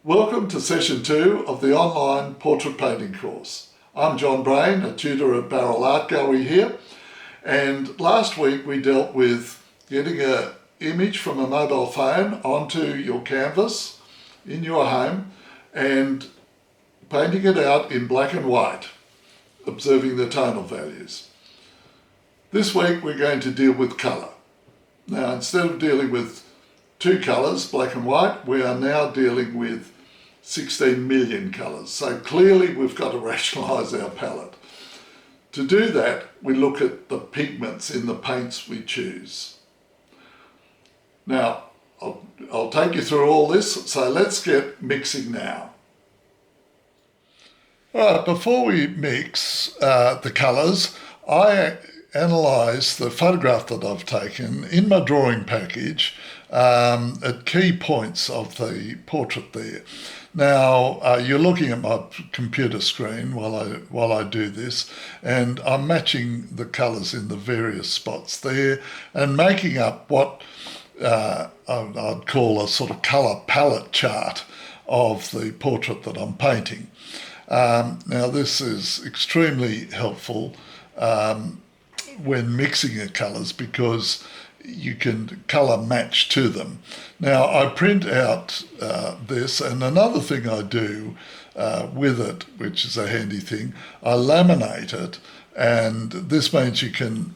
Welcome to session 2 of the online portrait painting course. I'm John Brain, a tutor at Barrel Art Gallery here, and last week we dealt with getting an image from a mobile phone onto your canvas in your home and painting it out in black and white, observing the tonal values. This week we're going to deal with colour. Now, instead of dealing with two colours, black and white, we are now dealing with 16 million colours. So clearly we've got to rationalise our palette. To do that, we look at the pigments in the paints we choose. Now, I'll take you through all this, so let's get mixing now. All right, before we mix the colours, I analyse the photograph that I've taken in my drawing package at key points of the portrait there. Now, you're looking at my computer screen while I do this, and I'm matching the colours in the various spots there and making up what I'd call a sort of colour palette chart of the portrait that I'm painting. Now, this is extremely helpful when mixing the colours because you can colour match to them. Now, I print out this, and another thing I do with it, which is a handy thing, I laminate it, and this means you can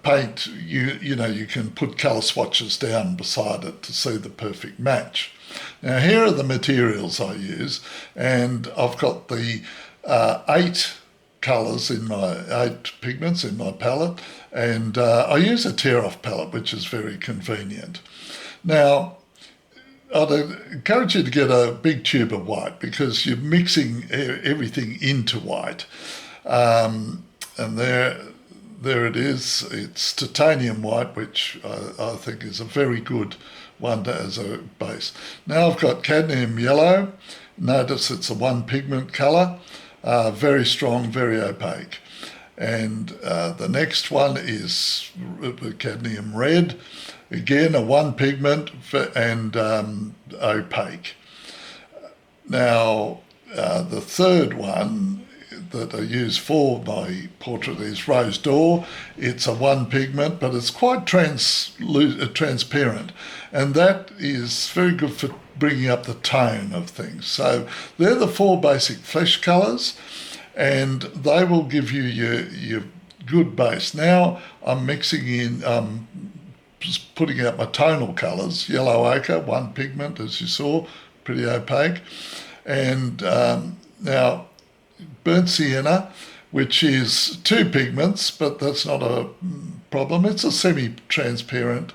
paint, you can put colour swatches down beside it to see the perfect match. Now, here are the materials I use, and I've got the 8 colours in my 8 pigments in my palette, and I use a tear-off palette, which is very convenient. Now, I'd encourage you to get a big tube of white because you're mixing everything into white. And there it is. It's titanium white, which I think is a very good one as a base. Now I've got cadmium yellow. Notice it's a one pigment colour, very strong, very opaque. And the next one is cadmium red, again a one pigment and opaque. Now the third one that I use for my portrait is rose d'or. It's a one pigment, but it's quite transparent, and that is very good for bringing up the tone of things. So they're the 4 basic flesh colours, and they will give you your good base. Now I'm mixing in, just putting out my tonal colours, yellow ochre, one pigment, as you saw, pretty opaque, and now burnt sienna, which is 2 pigments, but that's not a problem. It's a semi-transparent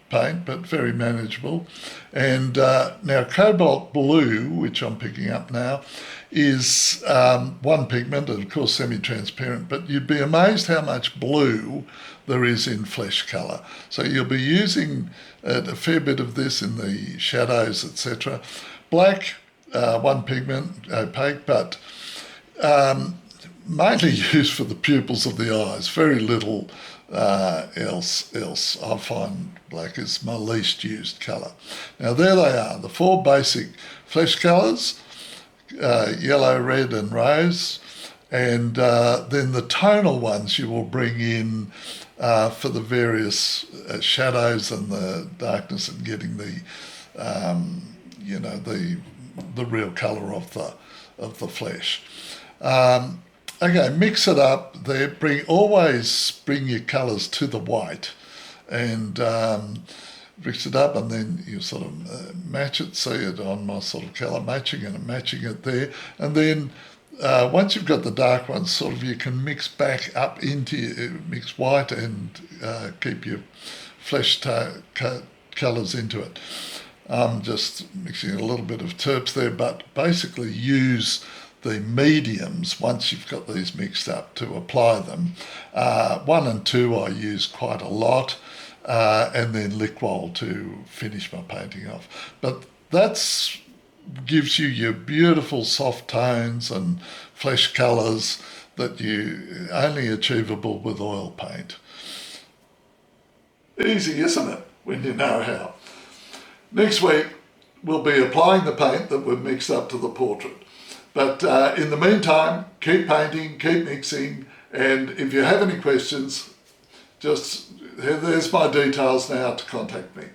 paint, but very manageable. And now cobalt blue, which I'm picking up now, is one pigment, and of course semi-transparent, but you'd be amazed how much blue there is in flesh colour. So you'll be using a fair bit of this in the shadows, etc. Black, one pigment, opaque, but mainly used for the pupils of the eyes, very little else. I find black is my least used colour. Now there they are, the 4 basic flesh colours, yellow, red and rose, and then the tonal ones you will bring in for the various shadows and the darkness and getting the the real colour of the flesh. Okay, mix it up there. Always bring your colours to the white, and mix it up, and then you sort of match it. See it on my sort of colour matching, and I'm matching it there. And then once you've got the dark ones, sort of you can mix back up into mix white and keep your flesh colours into it. I'm just mixing a little bit of terps there, but basically use the mediums once you've got these mixed up to apply them. 1 and 2 I use quite a lot, and then liquol to finish my painting off. But that's gives you your beautiful soft tones and flesh colours that you only achievable with oil paint. Easy, isn't it, when you know how? Next week we'll be applying the paint that we've mixed up to the portrait. But in the meantime, keep painting, keep mixing, and if you have any questions, there's my details now to contact me.